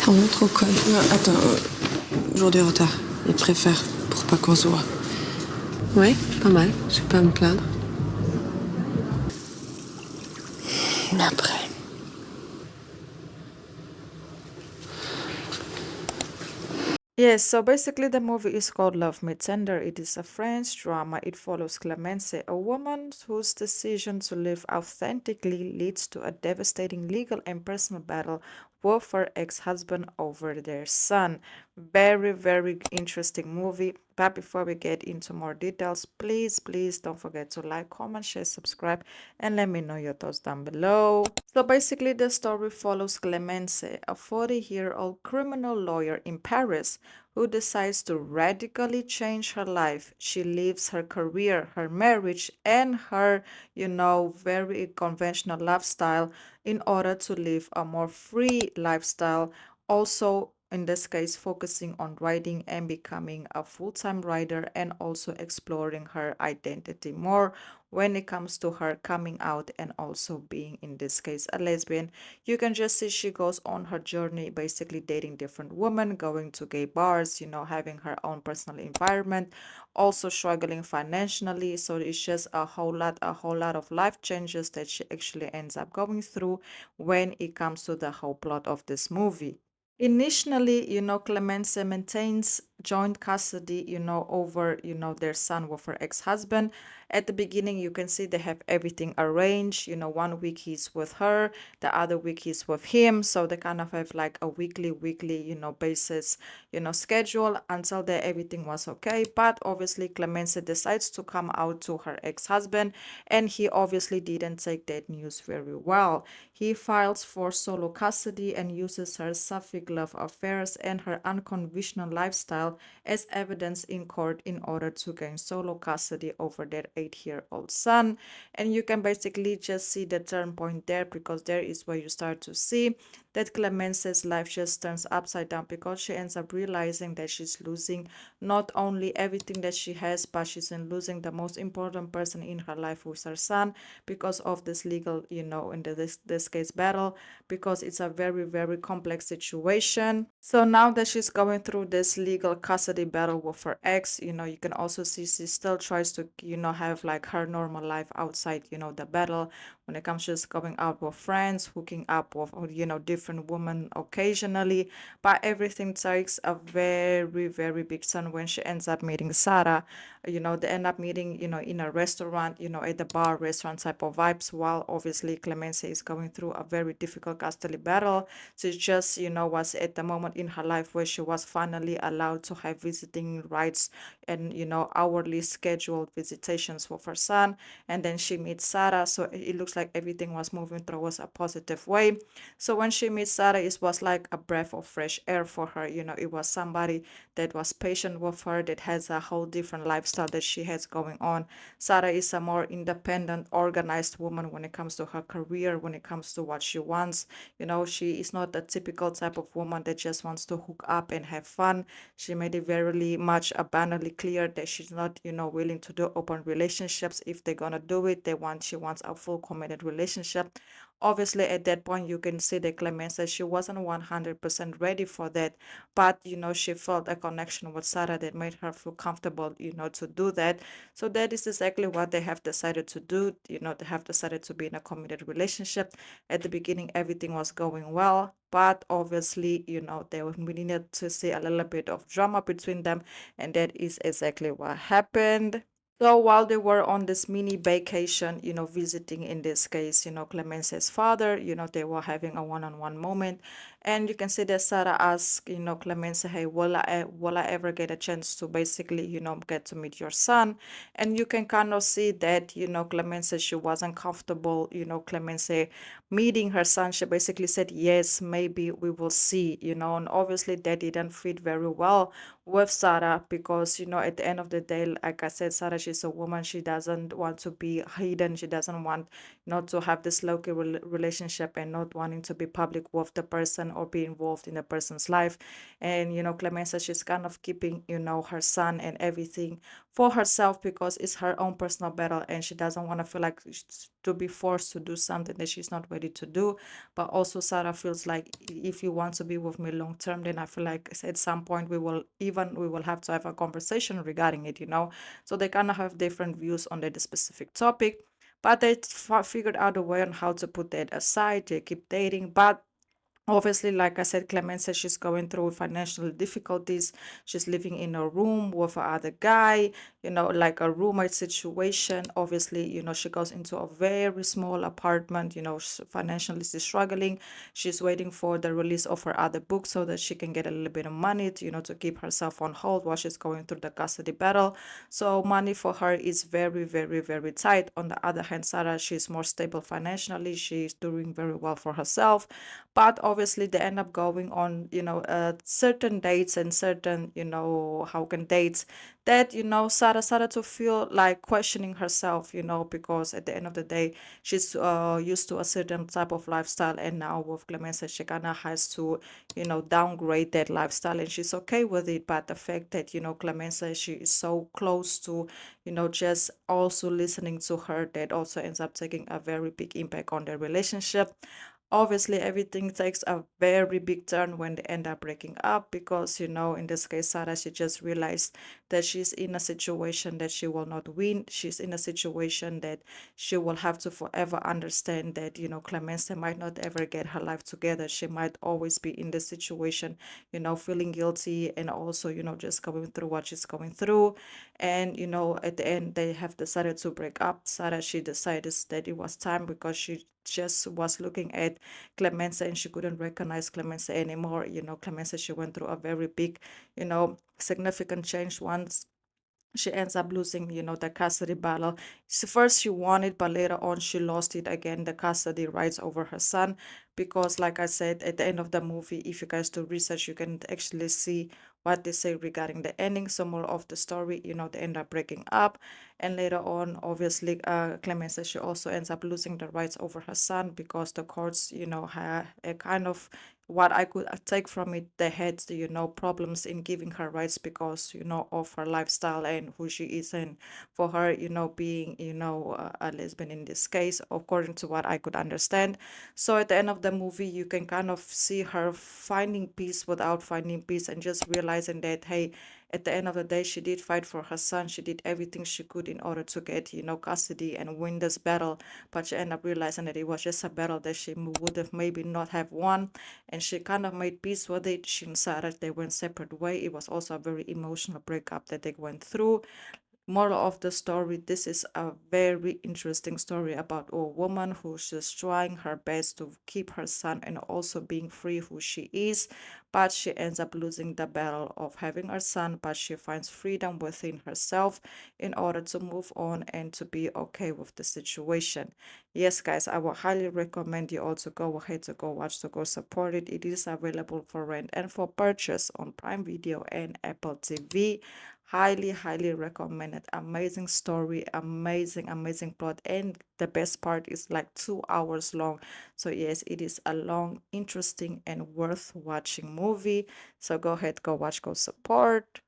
Vraiment trop conne. Attends, jour de retard. Il préfère pour pas qu'on se voit. Ouais, pas mal. Je vais pas me plaindre. Mais après. Yes, so basically the movie is called Love Me Tender. It is a French drama. It follows Clemence, a woman whose decision to live authentically leads to a devastating legal and personal battle with her ex-husband over their son. Very, very interesting movie. But before we get into more details, please don't forget to like, comment, share, subscribe, and let me know your thoughts down below. So basically the story follows Clemence, a 40-year-old criminal lawyer in Paris who decides to radically change her life. She leaves her career, her marriage, and her, very conventional lifestyle in order to live a more free lifestyle. Also, in this case, focusing on writing and becoming a full-time writer, and also exploring her identity more when it comes to her coming out and also being, in this case, a lesbian. You can just see she goes on her journey, basically dating different women, going to gay bars, having her own personal environment, also struggling financially. So it's just a whole lot of life changes that she actually ends up going through when it comes to the whole plot of this movie. Initially, Clemence maintains joint custody, over, their son with her ex-husband. At the beginning, you can see they have everything arranged. 1 week he's with her, the other week he's with him. So they kind of have like a weekly, basis, schedule until there everything was okay. But obviously, Clemence decides to come out to her ex-husband, and he obviously didn't take that news very well. He files for solo custody and uses her sapphic love affairs and her unconventional lifestyle as evidence in court in order to gain solo custody over their 8-year-old son. And you can basically just see the turn point there, because there is where you start to see that Clemence's life just turns upside down, because she ends up realizing that she's losing not only everything that she has, but she's losing the most important person in her life, who's her son, because of this legal, in this case, battle, because it's a very, very complex situation. So now that she's going through this legal custody battle with her ex, you can also see she still tries to, have like her normal life outside, the battle. When it comes to just going out with friends, hooking up with, different women occasionally. But everything takes a very, very big turn when she ends up meeting Sara. They end up meeting, in a restaurant, at the bar, restaurant type of vibes, while obviously Clemence is going through a very difficult custody battle. So it's just, was at the moment in her life where she was finally allowed to have visiting rights and, hourly scheduled visitations with her son. And then she meets Sara. So it looks like everything was moving towards a positive way. So when she meets Sara, it was like a breath of fresh air for her. It was somebody that was patient with her, that has a whole different lifestyle that she has going on. Sara is a more independent, organized woman when it comes to her career, when it comes to what she wants. She is not the typical type of woman that just wants to hook up and have fun. She made it very much abundantly clear that she's not, willing to do open relationships. If they're gonna do it, she wants a full committed relationship. Obviously, at that point, you can see that Clemence said she wasn't 100% ready for that, but she felt a connection with Sara that made her feel comfortable, to do that. So that is exactly what they have decided to do. They have decided to be in a committed relationship. At the beginning, everything was going well, but obviously, we needed to see a little bit of drama between them, and that is exactly what happened. So while they were on this mini vacation, visiting, in this case, Clemence's father, they were having a one-on-one moment. And you can see that Sara asked, Clemence, hey, will I ever get a chance to basically, get to meet your son? And you can kind of see that, Clemence, she wasn't comfortable, Clemence meeting her son. She basically said, yes, maybe we will see, and obviously that didn't fit very well with Sara, because at the end of the day, like I said, Sara, she's a woman. She doesn't want to be hidden. She doesn't want not to have this low-key relationship and not wanting to be public with the person or be involved in a person's life. And Clemence, she's kind of keeping her son and everything for herself because it's her own personal battle, and she doesn't want to feel like to be forced to do something that she's not ready to do. But also Sarah feels like, if you want to be with me long term, then I feel like at some point we will have to have a conversation regarding it. So they kind of have different views on that specific topic, but they figured out a way on how to put that aside. They keep dating, but obviously, like I said, Clemence says she's going through financial difficulties. She's living in a room with another guy, like a roommate situation. Obviously, she goes into a very small apartment, financially she's struggling. She's waiting for the release of her other book so that she can get a little bit of money to keep herself on hold while she's going through the custody battle. So money for her is very, very, very tight. On the other hand, Sarah, she's more stable financially. She's doing very well for herself, but obviously they end up going on certain dates and certain how can dates that Sarah to feel like questioning herself, because at the end of the day she's used to a certain type of lifestyle, and now with Clemence she kind of has to downgrade that lifestyle, and she's okay with it. But the fact that Clemence, she is so close to just also listening to her, that also ends up taking a very big impact on their relationship. Obviously, everything takes a very big turn when they end up breaking up because, in this case, Sarah, she just realized that she's in a situation that she will not win. She's in a situation that she will have to forever understand that, Clemence might not ever get her life together. She might always be in this situation, feeling guilty, and also, just going through what she's going through. And, at the end, they have decided to break up. Sarah, she decided that it was time because she just was looking at Clemence and she couldn't recognize Clemence anymore. Clemence, she went through a very big, significant change once she ends up losing, the custody battle. First she won it, but later on she lost it again, the custody rights over her son. Because, like I said, at the end of the movie, if you guys do research, you can actually see what they say regarding the ending. Some more of the story, they end up breaking up, and later on, obviously, Clemence, she also ends up losing the rights over her son because the courts, have a kind of, what I could take from it, they had, problems in giving her rights because, of her lifestyle and who she is, and for her, being, a lesbian in this case, according to what I could understand. So at the end of the movie, you can kind of see her finding peace without finding peace, and just realizing that, hey, at the end of the day, she did fight for her son. She did everything she could in order to get, custody and win this battle. But she ended up realizing that it was just a battle that she would have maybe not have won, and she kind of made peace with it. She and Sarah, they went separate way. It was also a very emotional breakup that they went through. Moral of the story, this is a very interesting story about a woman who's just trying her best to keep her son and also being free who she is, but she ends up losing the battle of having her son, but she finds freedom within herself in order to move on and to be okay with the situation. Yes, guys, I would highly recommend you all to go ahead to go watch, to go support it. It is available for rent and for purchase on Prime Video and Apple TV. Highly, highly recommended. Amazing story, amazing plot, and the best part is like 2 hours long. So yes, it is a long, interesting, and worth watching movie. So go ahead, go watch, go support.